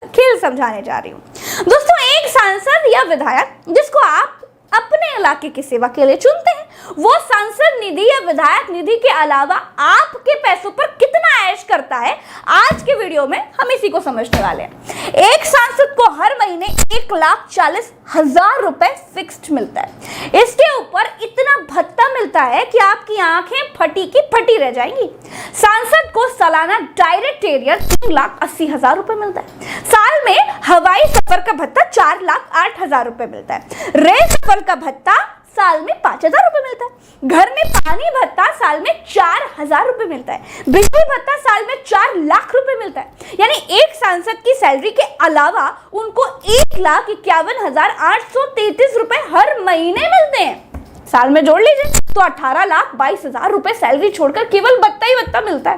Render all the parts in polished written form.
खेल समझाने जा रही हूँ। दोस्तों, एक सांसद या विधायक जिसको आप अपने इलाके की सेवा के लिए चुनते हैं, वो सांसद निधि या विधायक निधि के अलावा आपके पैसों पर कितना ऐश करता है, आज के वीडियो में हम इसी को समझने वाले हैं। एक सांसद को हर महीने 1,40,000 रुपए फिक्स्ड मिलता है। इसके ऊपर इतना भत्ता मिलता है कि आपकी आंखें फटी की फटी रह जाएंगी। सांसद को सालाना डायरेक्ट एरियर 3,80,000 रुपए मिलता है। साल में हवाई सफर का भत्ता 4,08,000 रुपए मिलता है। रेल सफर का भत्ता साल में 5,000 रुपए मिलता है। घर में पानी भत्ता साल में 4,000 रुपए मिलता है। बिजली भत्ता साल में 4 लाख रुपए मिलता है। यानी एक सांसद की सैलरी के अलावा उनको 1,51,833 रुपए हर महीने मिलते हैं। साल में जोड़ लीजिए तो 18,22,000 रुपए सैलरी छोड़कर केवल भत्ता ही भत्ता मिलता है।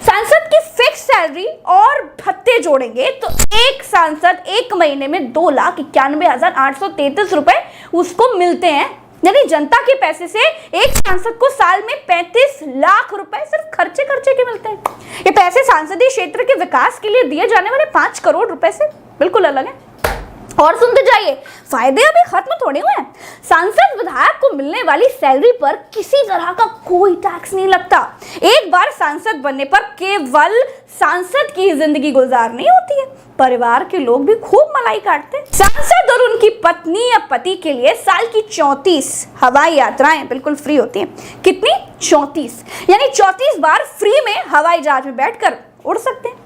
सांसद की फिक्स सैलरी और भत्ते जोड़ेंगे तो एक सांसद एक महीने में 2,91,833 रुपए उसको मिलते हैं। यानी जनता के पैसे से एक सांसद को साल में 35 लाख रुपए सिर्फ खर्चे के मिलते हैं। ये पैसे सांसदीय क्षेत्र के विकास के लिए दिए जाने वाले 5 करोड़ रुपए से बिल्कुल अलग है। और सुनते जाइए, फायदे अभी खत्म थोड़े हुए हैं। सांसद विधायक को मिलने वाली सैलरी पर किसी तरह का कोई टैक्स नहीं लगता। एक बार सांसद बनने पर केवल सांसद की जिंदगी गुजारनी होती है, परिवार के लोग भी खूब मलाई काटते हैं। सांसद और उनकी पत्नी या पति के लिए साल की 34 हवाई यात्राएं बिल्कुल फ्री होती हैं। कितनी? 34, यानी 34 बार फ्री में हवाई जहाज में बैठकर उड़ सकते हैं।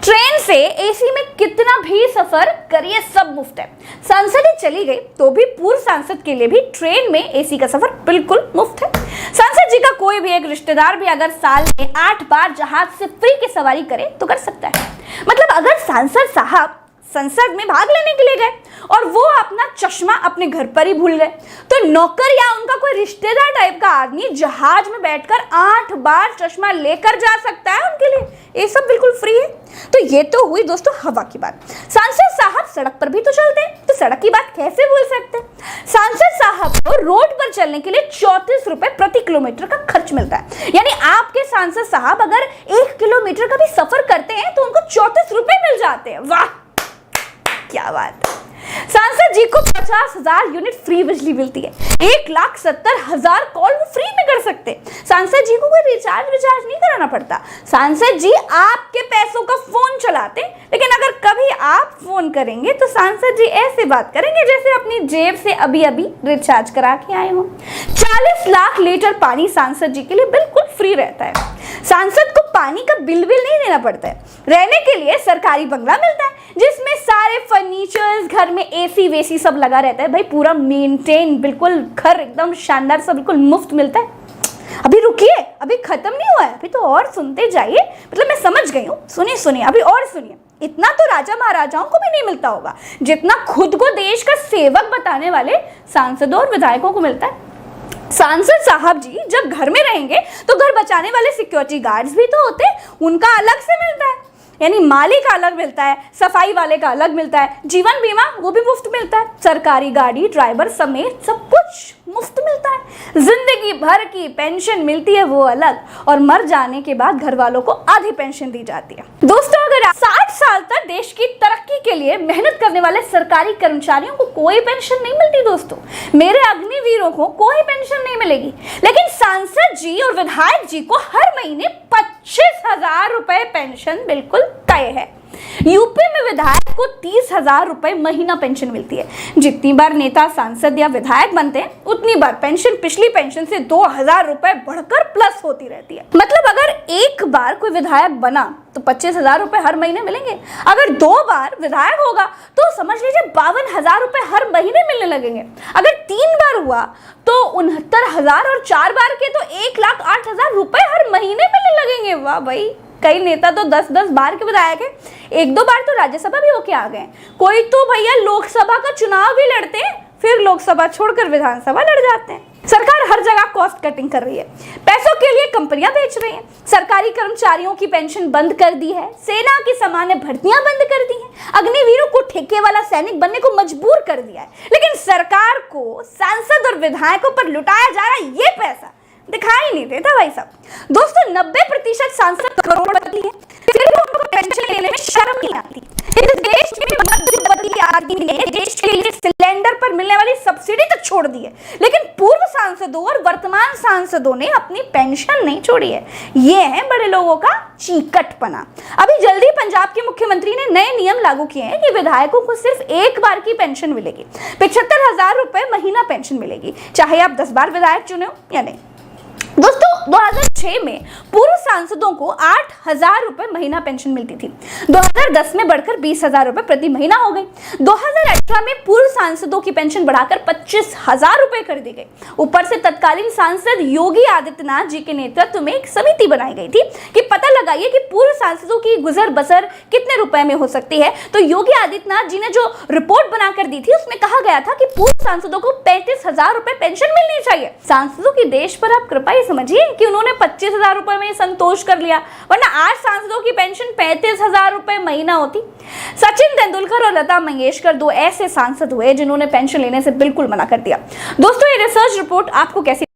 ट्रेन से एसी में कितना भी सफर करिए, सब मुफ्त है। सांसद ही चली गई तो भी पूर्व सांसद के लिए भी ट्रेन में एसी का सफर बिल्कुल मुफ्त है। सांसद जी का कोई भी एक रिश्तेदार भी अगर साल में 8 बार जहाज से फ्री की सवारी करे तो कर सकता है। मतलब अगर सांसद साहब संसद में भाग लेने के लिए गए और वो अपना चश्मा अपने घर पर ही भूल गए तो नौकर या उनका कोई रिश्तेदार टाइप का आदमी जहाज में बैठकर 8 बार चश्मा लेकर जा सकता है उनके लिए। ये सब बिल्कुल फ्री है। तो ये तो हुई दोस्तों हवा की बात। सांसद साहब सड़क पर भी तो चलते हैं, तो सड़क की बात कैसे भूल सकते हैं। सांसद साहब को रोड पर चलने के लिए 34 रुपए प्रति किलोमीटर का खर्च मिलता है। यानी आपके सांसद साहब अगर 1 किलोमीटर का भी सफर करते हैं तो उनको 34 रुपए मिल जाते हैं। वाह, क्या बात है। सांसद जी को 50,000 यूनिट फ्री बिजली मिलती है। 1,70,000 कॉल वो फ्री में कर सकते हैं। सांसद जी को कोई रिचार्ज नहीं कराना पड़ता। सांसद जी आपके पैसों का फोन चलाते, लेकिन अगर कभी आप फोन करेंगे तो सांसद जी ऐसे बात करेंगे जैसे अपनी जेब से अभी रिचार्ज करा के आए हो। 40 लाख लीटर पानी सांसद जी के लिए बिल्कुल फ्री रहता है। सांसद को पानी का बिल नहीं देना पड़ता है। रहने के लिए सरकारी बंगला मिलता है जिसमें सारे फर्नीचर्स, घर में एसी वेसी सब लगा रहता है। भाई पूरा मेंटेन, बिल्कुल घर एकदम शानदार सा बिल्कुल मुफ्त मिलता है। अभी रुकिए, अभी खत्म नहीं हुआ है, अभी तो और सुनते जाइए। मतलब मैं समझ गई हूँ, सुनिए अभी और सुनिए। इतना तो राजा महाराजाओं को भी नहीं मिलता होगा जितना खुद को देश का सेवक बताने वाले सांसदों और विधायकों को मिलता है। सांसद साहब जी जब घर में रहेंगे तो घर बचाने वाले सिक्योरिटी गार्ड्स भी तो होते हैं, उनका अलग से मिलता है। यानी माली का अलग मिलता है, सफाई वाले का अलग मिलता है, जीवन बीमा वो भी मुफ्त मिलता है, सरकारी गाड़ी ड्राइवर समेत सब कुछ मुफ्त मिलता है। जिंदगी भर की पेंशन मिलती है वो अलग, और मर जाने के बाद घर वालों को आधी पेंशन दी जाती है। दोस्तों, अगर 60 साल तक देश की तरक्की के लिए मेहनत करने वाले सरकारी कर्मचारियों को कोई पेंशन नहीं मिलती दोस्तों, मेरे अग्निवीरों को कोई पेंशन नहीं मिलेगी, लेकिन सांसद जी और विधायक जी को हर महीने 25,000 रुपए पेंशन बिल्कुल तय है। यूपी में विधायक को 30,000 रुपए महीना पेंशन मिलती है। जितनी बार नेता सांसद या विधायक बनते हैं उतनी बार पेंशन पिछली पेंशन से 2,000 रुपए बढ़कर प्लस होती रहती है। मतलब अगर एक बार कोई विधायक बना तो 25,000 रुपए हर महीने मिलेंगे। अगर 2 बार विधायक होगा तो समझ लीजिए 52,000 रुपए हर महीने मिलने लगेंगे। अगर 3 बार हुआ तो 69,000 और 4 बार के तो 1,08,000 रुपए हर महीने मिलने लगेंगे। वाह भाई, कई नेता तो 10-10 बार के विधायक हैं, 1-2 बार तो राज्यसभा भी होके आ गए। कोई तो भैया लोकसभा का चुनाव भी लड़ते हैं, फिर लोकसभा छोड़कर विधानसभा लड़ जाते हैं। सरकार हर जगह कॉस्ट कटिंग कर रही है, पैसों के लिए कंपनियां बेच रही हैं, सरकारी कर्मचारियों की पेंशन बंद कर दी है, सेना की सामान्य भर्तियां बंद कर दी हैं, अग्निवीरों को ठेके वाला सैनिक बनने को मजबूर कर दिया है। लेकिन सरकार को सांसद और विधायकों पर लुटाया जा रहा है ये पैसा दिखाई नहीं देता भाई साहब। दोस्तों 90% सांसद करोड़पति हैं, फिर भी उनको पेंशन लेने में शर्म नहीं आती। इस देश शादी में देश के लिए सिलेंडर पर मिलने वाली सब्सिडी तक छोड़ दी है, लेकिन पूर्व सांसदों और वर्तमान सांसदों ने अपनी पेंशन नहीं छोड़ी है। ये है बड़े लोगों का चीकटपना। अभी जल्दी पंजाब के मुख्यमंत्री ने नए नियम लागू किए हैं कि विधायकों को सिर्फ एक बार की पेंशन मिलेगी, 75,000 रुपए महीना पेंशन मिलेगी, चाहे आप 10 बार विधायक चुने हो या नहीं। दोस्तों 2006 में पूर्व सांसदों को 8,000 रुपए महीना पेंशन मिलती थी, 2010 में बढ़कर 20,000 रुपए प्रति महीना हो गई। 2018 में पूर्व सांसदों की पेंशन बढ़ाकर 25,000 रुपए कर दी गई। ऊपर से तत्कालीन सांसद योगी आदित्यनाथ जी के नेतृत्व में एक समिति बनाई गई थी कि पता लगाइए कि पूर्व सांसदों की गुजर बसर कितने रुपए में हो सकती है। तो योगी आदित्यनाथ जी ने जो रिपोर्ट बनाकर दी थी उसमें कहा गया था कि पूर्व सांसदों को 35,000 रुपए पेंशन मिलनी चाहिए। सांसदों की देश पर आप कृपया समझिए कि उन्होंने 25,000 रुपए में संतोष कर लिया, वरना 8 सांसदों की पेंशन 35,000 रुपए महीना होती। सचिन तेंदुलकर और लता मंगेशकर 2 ऐसे सांसद हुए जिन्होंने पेंशन लेने से बिल्कुल मना कर दिया। दोस्तों ये रिसर्च रिपोर्ट आपको कैसी